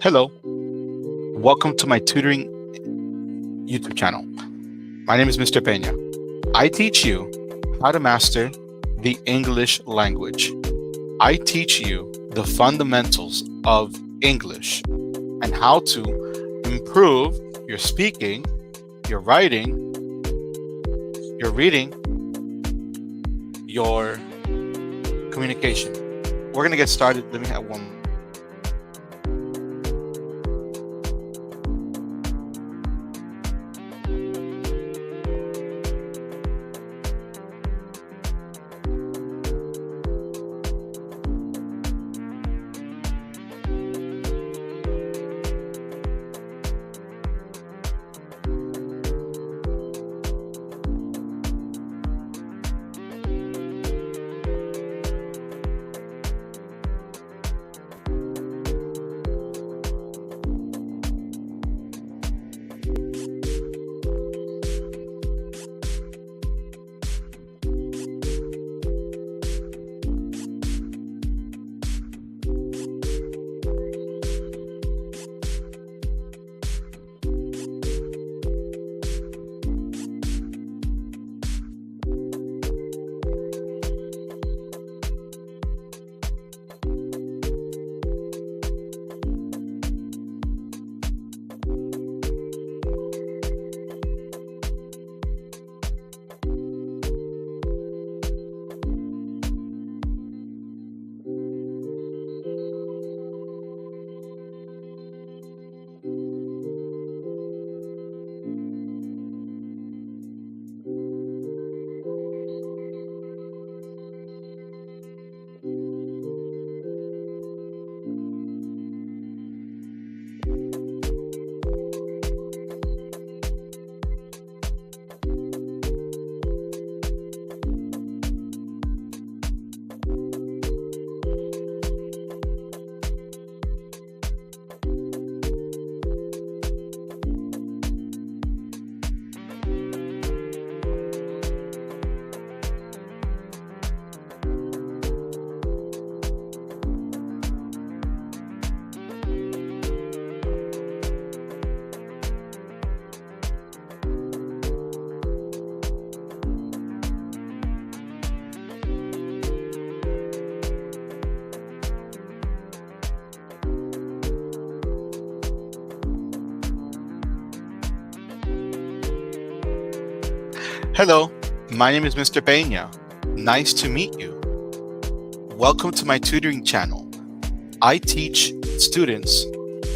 Hello, welcome to my tutoring YouTube channel. My name is Mr. Peña. I teach you how to master the English language. I teach you the fundamentals of English and how to improve your speaking, your writing, your reading, your communication. We're going to get started. Let me have one. Hello, my name is Mr. Peña. Nice to meet you. Welcome to my tutoring channel. I teach students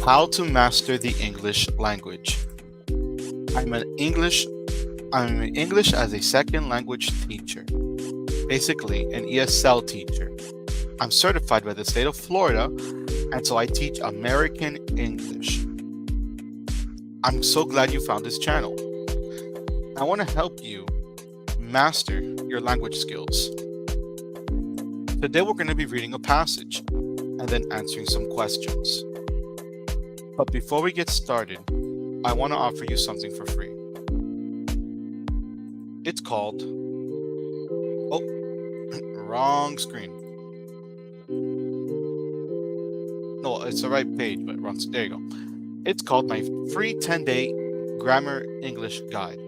how to master the English language. I'm an English as a second language teacher, basically an ESL teacher. I'm certified by the state of Florida, and so I teach American English. I'm so glad you found this channel. I want to help you master your language skills. Today we're going to be reading a passage and then answering some questions. But before we get started, I want to offer you something for free. It's called... Oh, wrong screen. No, it's the right page, but wrong. There you go. It's called my free 10-day grammar English guide.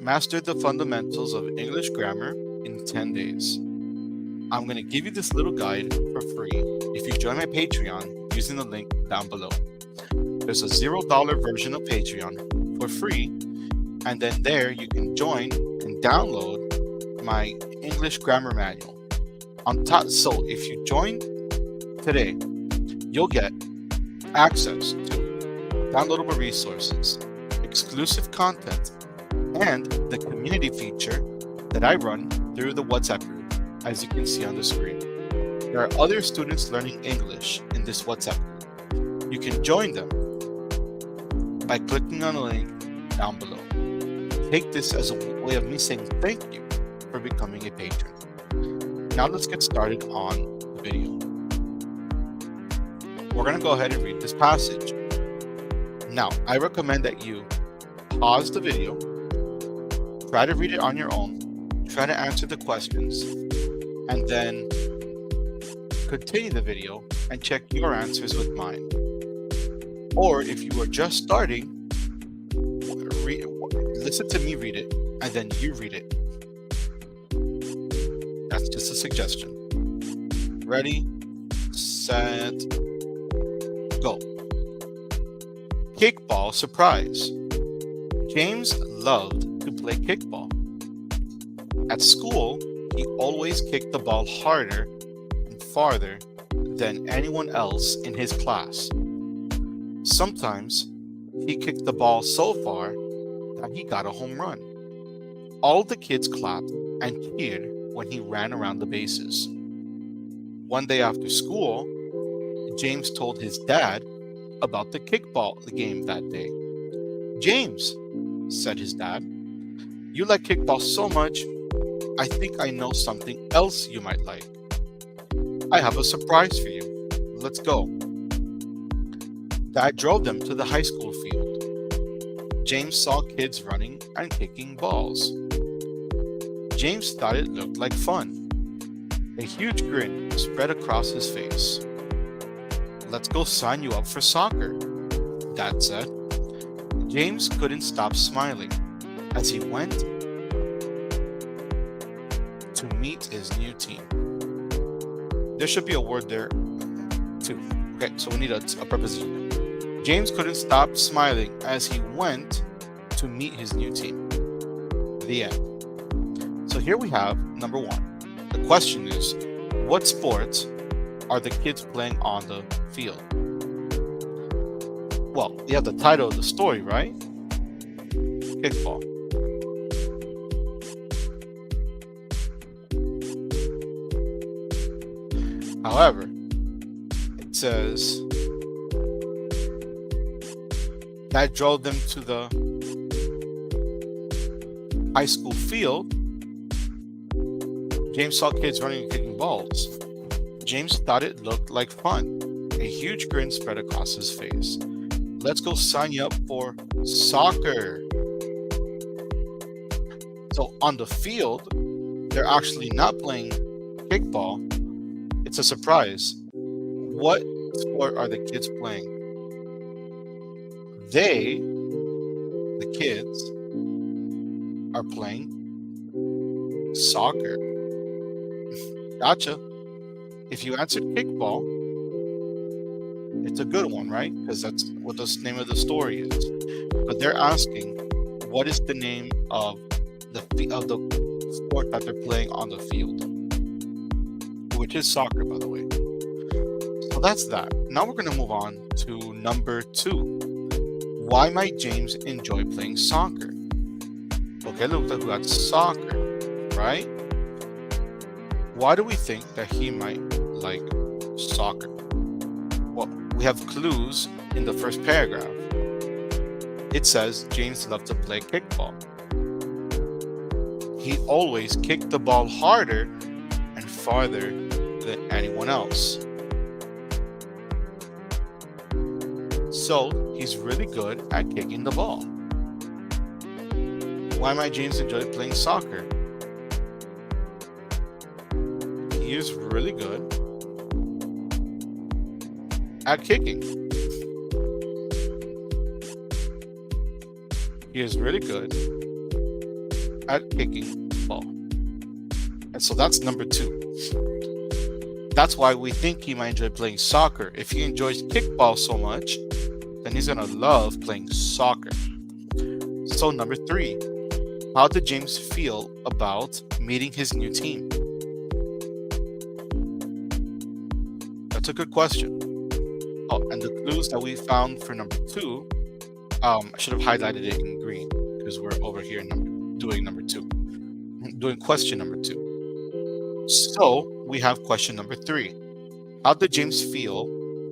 Master the fundamentals of English grammar in 10 days. I'm going to give you this little guide for free if you join my Patreon using the link down below. There's a $0 version of Patreon for free, and then there you can join and download my English grammar manual. On top, so if you join today, you'll get access to downloadable resources, exclusive content, and the community feature that I run through the WhatsApp group, as you can see on the screen. There are other students learning English in this WhatsApp group. You can join them by clicking on the link down below. Take this as a way of me saying thank you for becoming a patron. Now let's get started on the video. We're going to go ahead and read this passage. Now, I recommend that you pause the video, try to read it on your own, try to answer the questions, and then continue the video and check your answers with mine. Or if you are just starting, listen to me read it, and then you read it. That's just a suggestion. Ready, set, go. Kickball surprise. James loved to play kickball. At school, he always kicked the ball harder and farther than anyone else in his class. Sometimes he kicked the ball so far that he got a home run. All the kids clapped and cheered when he ran around the bases. One day after school, James told his dad about the kickball game that day. "James," said his dad, "you like kickball so much, I think I know something else you might like. I have a surprise for you. Let's go." Dad drove them to the high school field. James saw kids running and kicking balls. James thought it looked like fun. A huge grin spread across his face. "Let's go sign you up for soccer," Dad said. James couldn't stop smiling as he went to meet his new team. There should be a word there too. Okay, so we need a preposition. James couldn't stop smiling as he went to meet his new team. The end. So here we have number 1. The question is, what sports are the kids playing on the field? Well, you have the title of the story, right? Kickball. However, it says that drove them to the high school field. James saw kids running and kicking balls. James thought it looked like fun. A huge grin spread across his face. "Let's go sign you up for soccer." So on the field, they're actually not playing kickball. It's a surprise. What sport are the kids playing? The kids, are playing soccer. Gotcha. If you answered kickball, it's a good one, right? Because that's what the name of the story is. But they're asking, what is the name of the sport that they're playing on the field? Which is soccer, by the way. So that's that. Now we're going to move on to number 2. Why might James enjoy playing soccer? Okay, look, we got soccer, right? Why do we think that he might like soccer? Well, we have clues in the first paragraph. It says James loved to play kickball. He always kicked the ball harder and farther than anyone else. So he's really good at kicking the ball. Why might James enjoy playing soccer? He is really good at kicking. He is really good at kicking the ball. And so that's number 2. That's why we think he might enjoy playing soccer. If he enjoys kickball so much, then he's gonna love playing soccer. So number 3, how did James feel about meeting his new team? That's a good question. Oh, and the clues that we found for number 2, I should have highlighted it in green because we're over here doing question number 2. So we have question number 3. How did James feel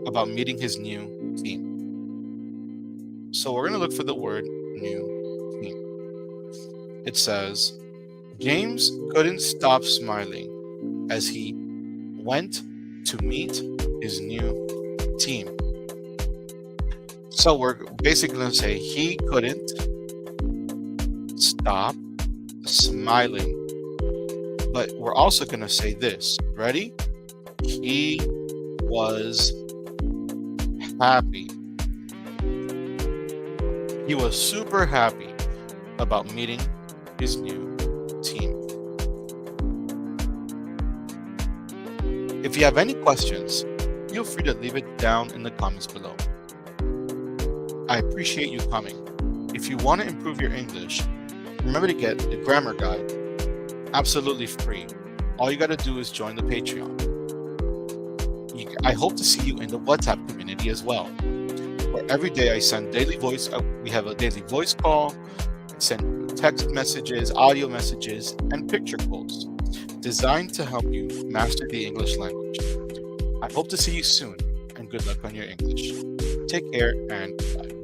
about meeting his new team? So we're going to look for the word new team. It says, James couldn't stop smiling as he went to meet his new team. So we're basically going to say he couldn't stop smiling. But we're also going to say this. Ready? He was happy. He was super happy about meeting his new team. If you have any questions, feel free to leave it down in the comments below. I appreciate you coming. If you want to improve your English, remember to get the grammar guide absolutely free. All you got to do is join the Patreon. I hope to see you in the WhatsApp community as well, where every day I send daily voice. We have a daily voice call, send text messages, audio messages, and picture quotes designed to help you master the English language. I hope to see you soon, and good luck on your English. Take care and bye.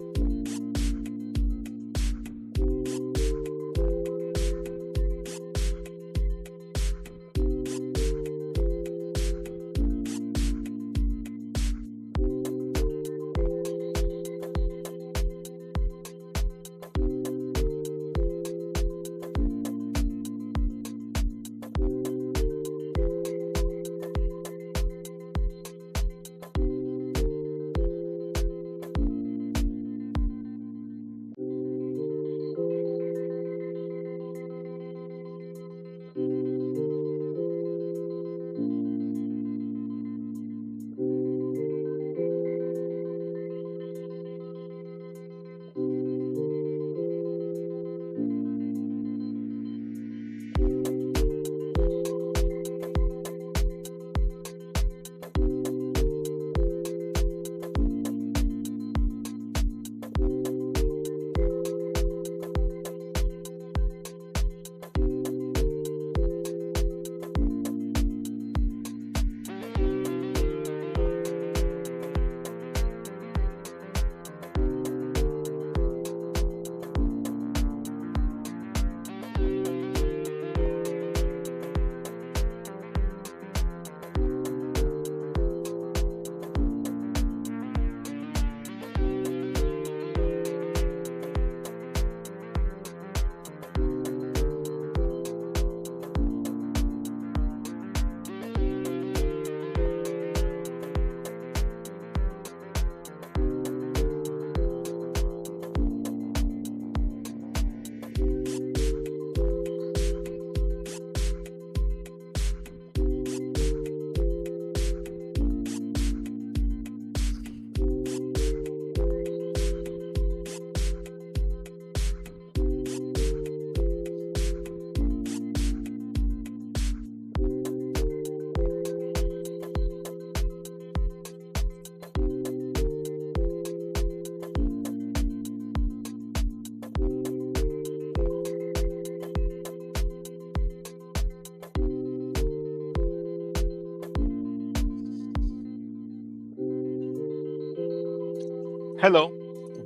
Hello,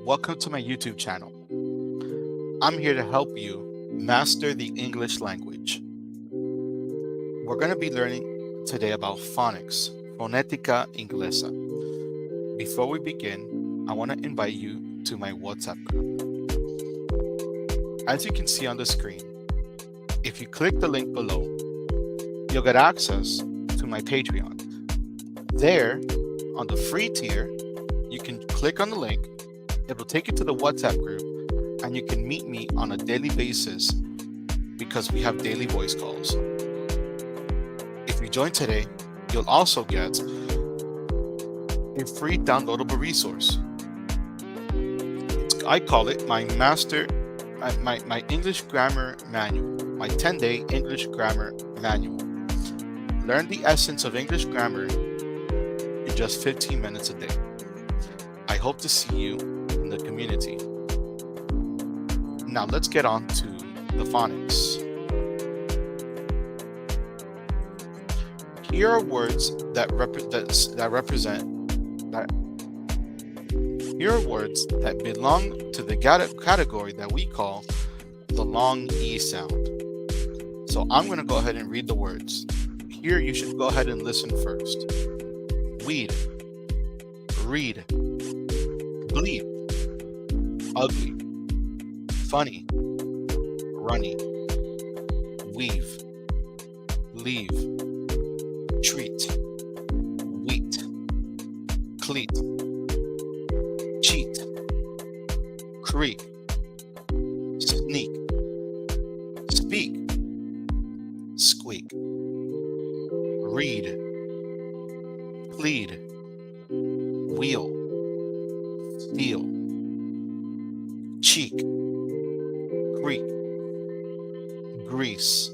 welcome to my YouTube channel. I'm here to help you master the English language. We're going to be learning today about phonics, fonética inglesa. Before we begin, I want to invite you to my WhatsApp group. As you can see on the screen, if you click the link below, you'll get access to my Patreon. There, on the free tier, you can click on the link, it will take you to the WhatsApp group, and you can meet me on a daily basis because we have daily voice calls. If you join today, you'll also get a free downloadable resource. I call it my my English Grammar Manual, my 10-day English Grammar Manual. Learn the essence of English grammar in just 15 minutes a day. I hope to see you in the community. Now let's get on to the phonics. Here are words that belong to the category that we call the long E sound. So I'm going to go ahead and read the words. Here you should go ahead and listen first. Weed, read, bleed, ugly, funny, runny, weave, leave, treat, wheat, cleat, cheat, creak, sneak, speak, squeak, read, plead, wheel, steal, cheek, creak, grease,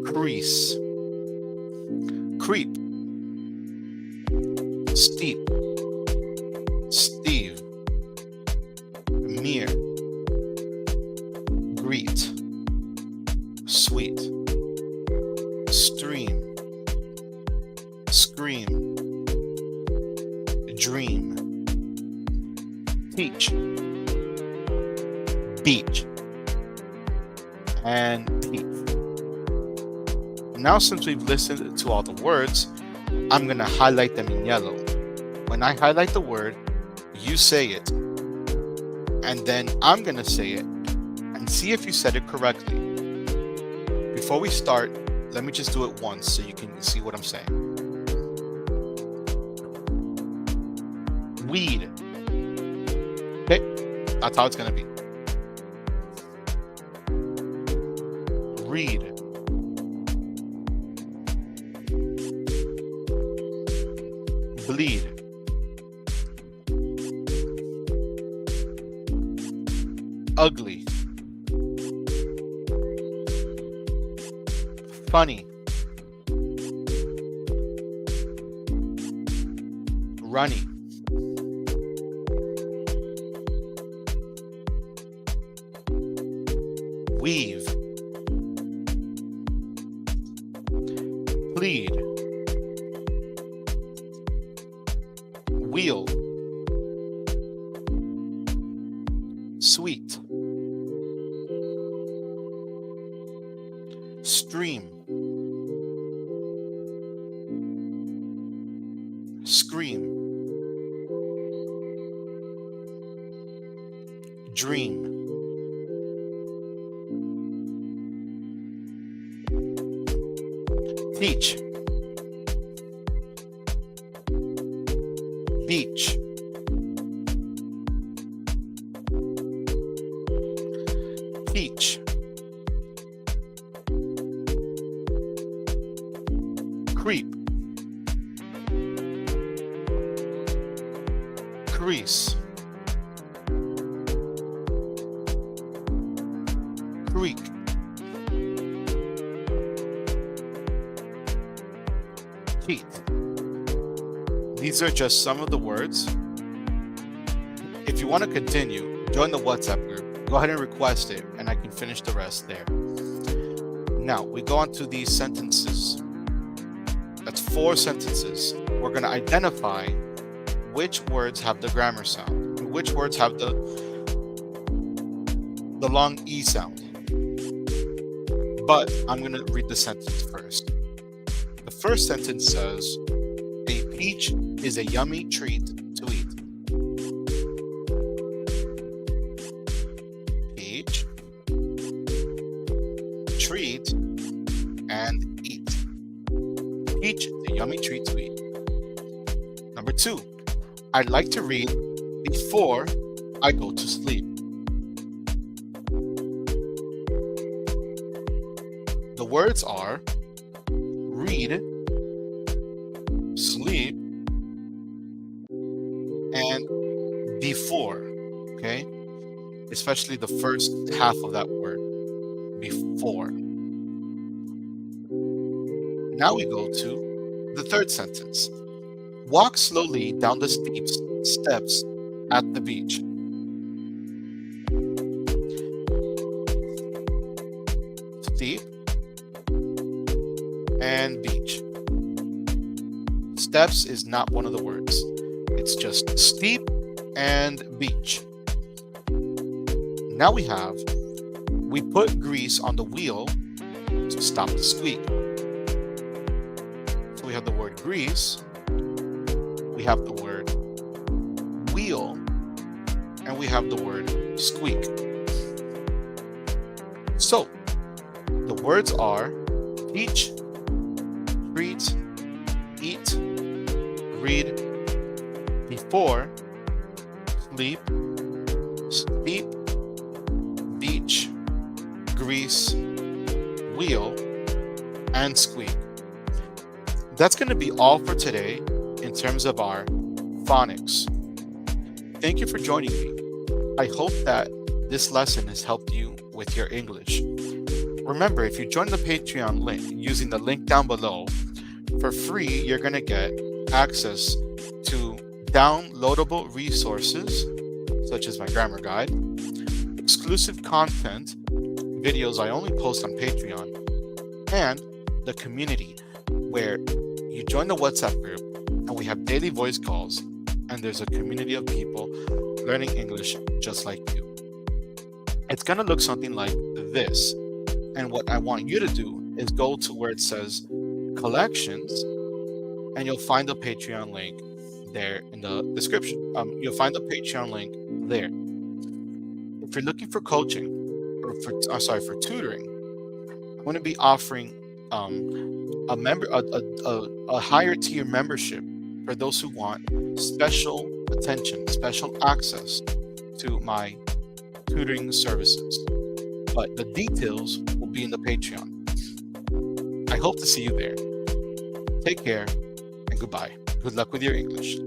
crease, creep, steep, Steve, mere, greet, sweet, stream, scream, dream, teach, beach, and teeth. Now, since we've listened to all the words, I'm going to highlight them in yellow. When I highlight the word, you say it, and then I'm going to say it and see if you said it correctly. Before we start, let me just do it once so you can see what I'm saying. Weed. Okay, that's how it's going to be. Read. Bleed. Ugly. Funny. Runny. Weave. Plead. Wheel. Sweet. Stream. Scream. Dream. Teach. Beach. Teach. Creep. Crease. Creek. Teeth. These are just some of the words. If you want to continue, join the WhatsApp group. Go ahead and request it, and I can finish the rest there. Now, we go on to these sentences. That's 4 sentences. We're going to identify which words have the grammar sound, and which words have the long E sound. But I'm going to read the sentence first. The first sentence says, a peach is a yummy treat to eat. Peach, treat, and eat. Peach is a yummy treat to eat. Number 2, I'd like to read before I go to sleep. The words are read, sleep, and before, okay? Especially the first half of that word, before. Now we go to the third sentence. Walk slowly down the steep steps at the beach. Steep and beach. Steps is not one of the words. It's just steep and beach. Now we put grease on the wheel to stop the squeak. So we have the word grease, we have the word wheel, and we have the word squeak. So the words are teach, treat, eat, read, before, sleep, steep, beach, grease, wheel, and squeak. That's going to be all for today in terms of our phonics. Thank you for joining me. I hope that this lesson has helped you with your English. Remember, if you join the Patreon link using the link down below, for free, you're going to get access to downloadable resources, such as my grammar guide, exclusive content, videos I only post on Patreon, and the community, where you join the WhatsApp group and we have daily voice calls, and there's a community of people learning English just like you. It's going to look something like this. And what I want you to do is go to where it says collections, and you'll find the Patreon link there in the description. You'll find the Patreon link there. If you're looking for coaching, or for tutoring, I'm going to be offering a higher tier membership for those who want special attention, special access to my tutoring services. But the details will be in the Patreon. I hope to see you there. Take care and goodbye. Good luck with your English.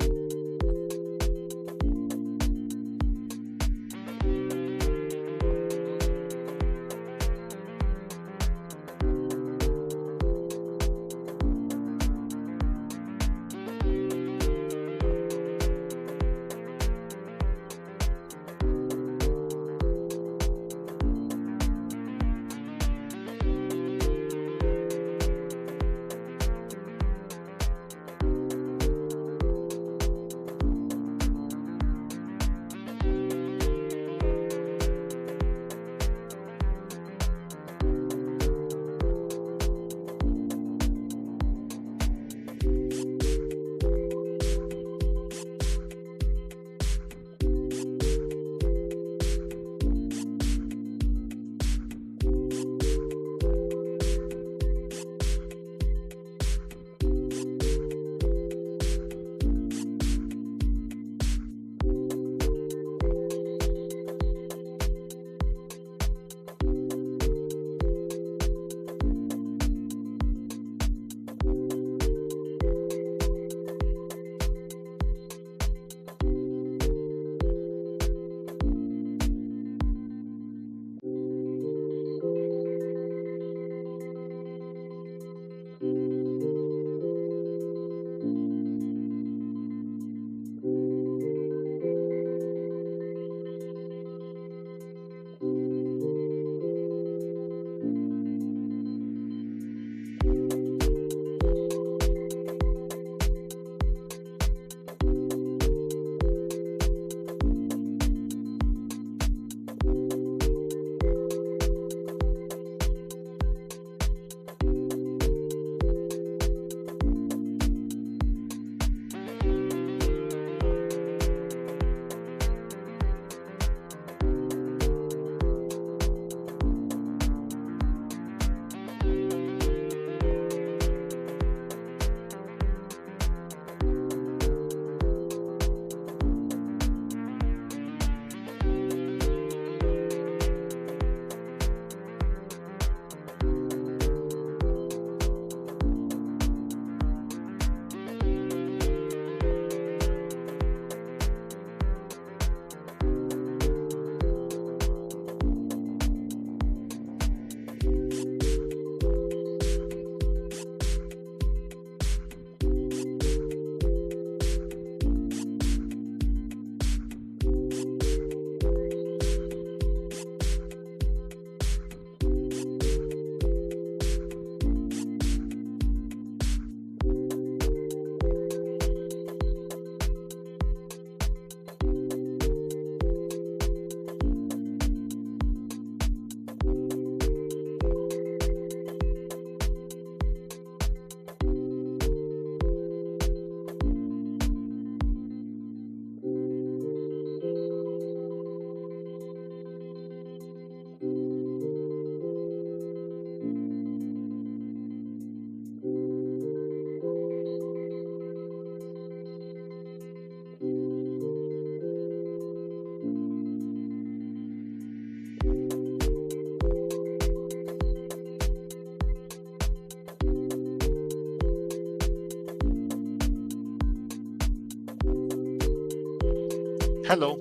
Hello,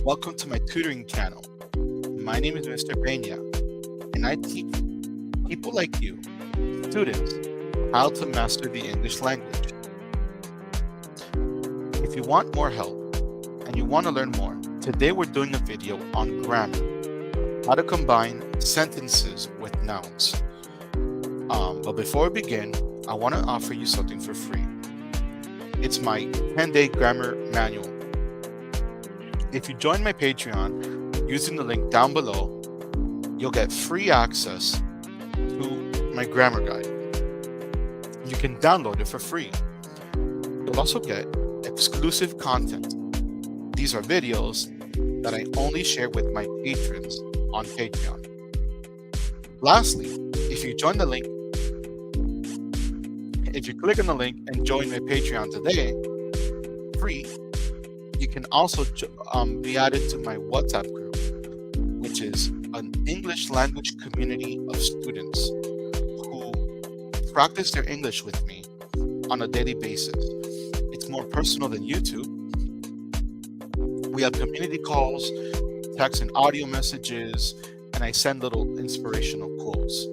welcome to my tutoring channel. My name is Mr. Peña, and I teach people like you, students, how to master the English language. If you want more help and you want to learn more, today we're doing a video on grammar, how to combine sentences with nouns. But before we begin, I want to offer you something for free. It's my 10-day grammar manual. If you join my Patreon using the link down below, you'll get free access to my grammar guide. You can download it for free. You'll also get exclusive content. These are videos that I only share with my patrons on Patreon. Lastly, if you click on the link and join my Patreon today, free, you can also be added to my WhatsApp group, which is an English language community of students who practice their English with me on a daily basis. It's more personal than YouTube. We have community calls, text and audio messages, and I send little inspirational quotes.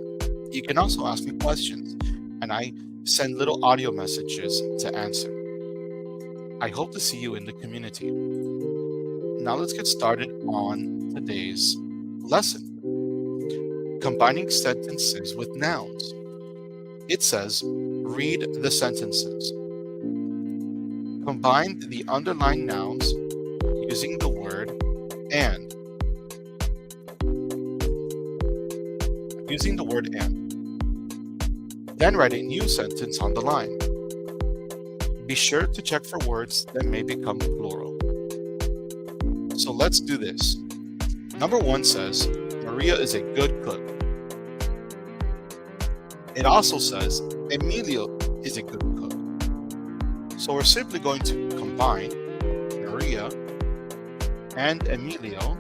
You can also ask me questions, and I send little audio messages to answer. I hope to see you in the community. Now let's get started on today's lesson. Combining sentences with nouns. It says, read the sentences. Combine the underlined nouns using the word and. Using the word and. Then write a new sentence on the line. Be sure to check for words that may become plural. So let's do this. Number 1 says, Maria is a good cook. It also says, Emilio is a good cook. So we're simply going to combine Maria and Emilio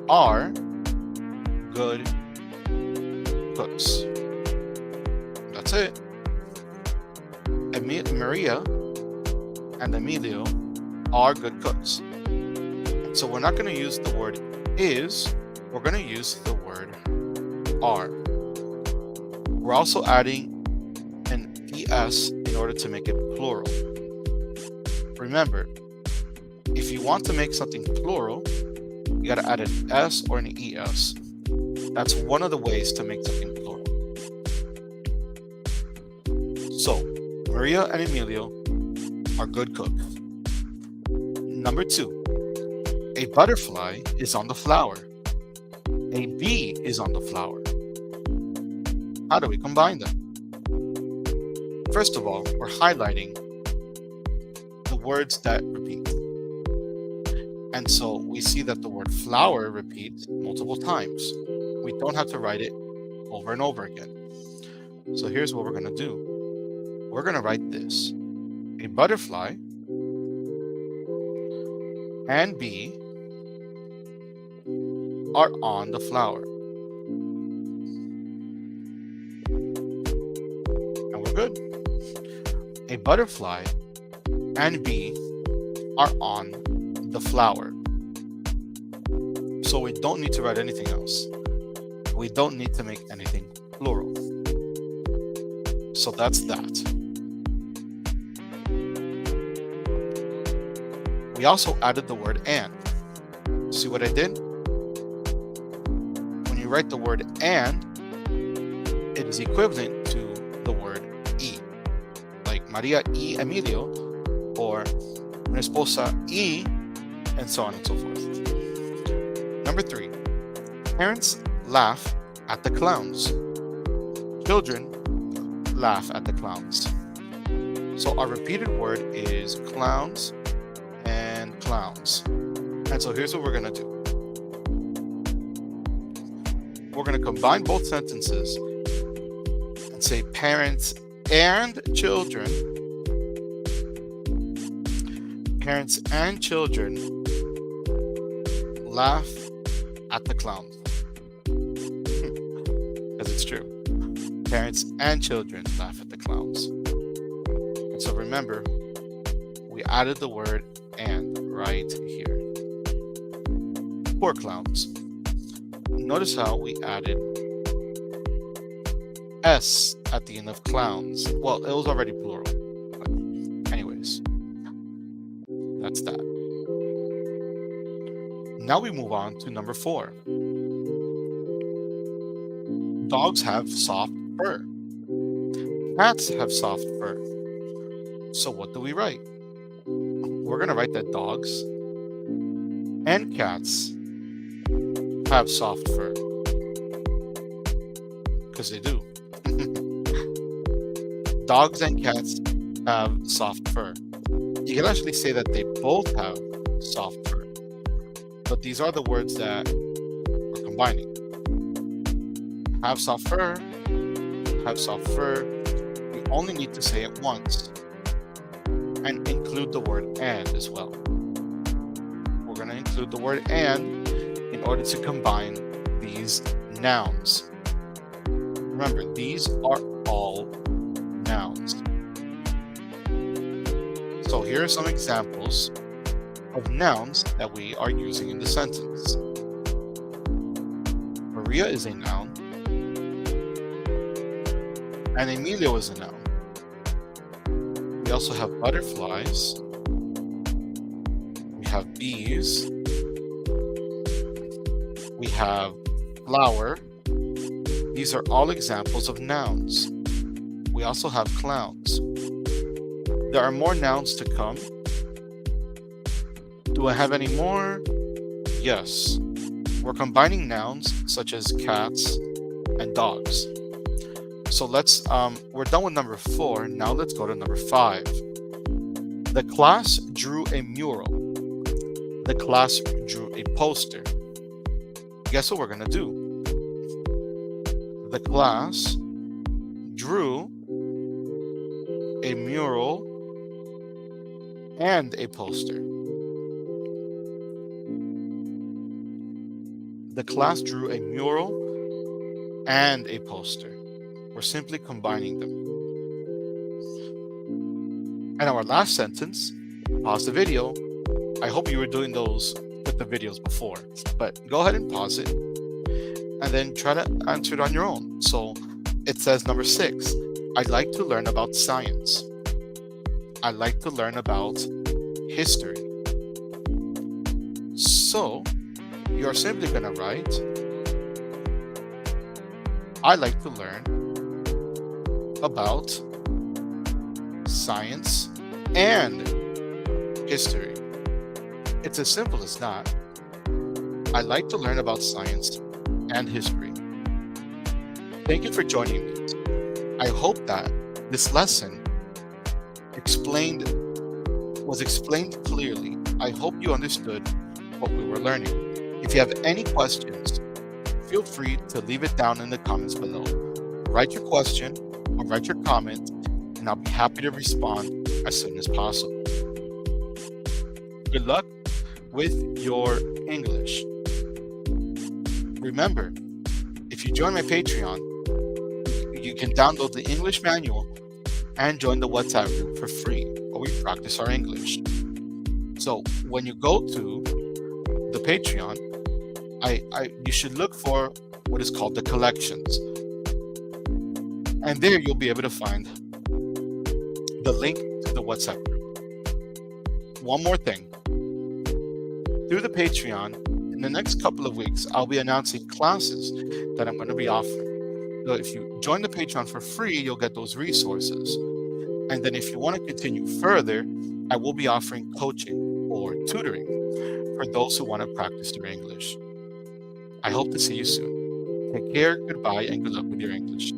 are good cooks. That's it. Maria and Emilio are good cooks. So we're not going to use the word is, we're going to use the word are. We're also adding an es in order to make it plural. Remember, if you want to make something plural, you got to add an s or an es. That's one of the ways to make something plural. So, Maria and Emilio are good cooks. Number 2, a butterfly is on the flower. A bee is on the flower. How do we combine them? First of all, we're highlighting the words that repeat. And so we see that the word flower repeats multiple times. We don't have to write it over and over again. So here's what we're going to do. We're going to write this. A butterfly and bee are on the flower. And we're good. A butterfly and bee are on the flower. So we don't need to write anything else. We don't need to make anything plural. So that's that. We also added the word and. See what I did? When you write the word and, it is equivalent to the word y. Like Maria y Emilio, or mi esposa y, and so on and so forth. Number 3, parents laugh at the clowns. Children laugh at the clowns. So our repeated word is clowns and clowns. And so here's what we're going to do. We're going to combine both sentences and say parents and children. Parents and children laugh at the clowns. Because it's true. Parents and children laugh at the clowns. And so remember, we added the word and right here. Poor clowns. Notice how we added S at the end of clowns. Well, it was already plural. But anyways, that's that. Now we move on to number 4. Dogs have soft fur. Cats have soft fur. So what do we write? We're going to write that dogs and cats have soft fur. Because they do. Dogs and cats have soft fur. You can actually say that they both have soft fur. But these are the words that we're combining. Have soft fur, have soft fur. We only need to say it once. And include the word and as well. We're going to include the word and in order to combine these nouns. Remember, these are all nouns. So here are some examples of nouns that we are using in the sentence. Maria is a noun, and Emilio is a noun. We also have butterflies. We have bees. We have flower. These are all examples of nouns. We also have clowns. There are more nouns to come. Do I have any more? Yes. We're combining nouns such as cats and dogs. So we're done with number 4. Now let's go to number 5. The class drew a mural. The class drew a poster. Guess what we're going to do? The class drew a mural and a poster. The class drew a mural and a poster. We're simply combining them. And our last sentence, pause the video. I hope you were doing those with the videos before, but go ahead and pause it and then try to answer it on your own. So it says number 6, I'd like to learn about science. I'd like to learn about history. So you're simply going to write, I'd like to learn about science and history. It's as simple as that. I'd like to learn about science and history. Thank you for joining me. I hope that this lesson was explained clearly. I hope you understood what we were learning. If you have any questions, feel free to leave it down in the comments below. Write your question or write your comment, and I'll be happy to respond as soon as possible. Good luck with your English. Remember, if you join my Patreon, you can download the English manual and join the WhatsApp group for free, where we practice our English. So when you go to the Patreon, you should look for what is called the collections. And there you'll be able to find the link to the WhatsApp group. One more thing. Through the Patreon, in the next couple of weeks, I'll be announcing classes that I'm going to be offering. So if you join the Patreon for free, you'll get those resources. And then if you want to continue further, I will be offering coaching or tutoring for those who want to practice their English. I hope to see you soon. Take care, goodbye, and good luck with your English.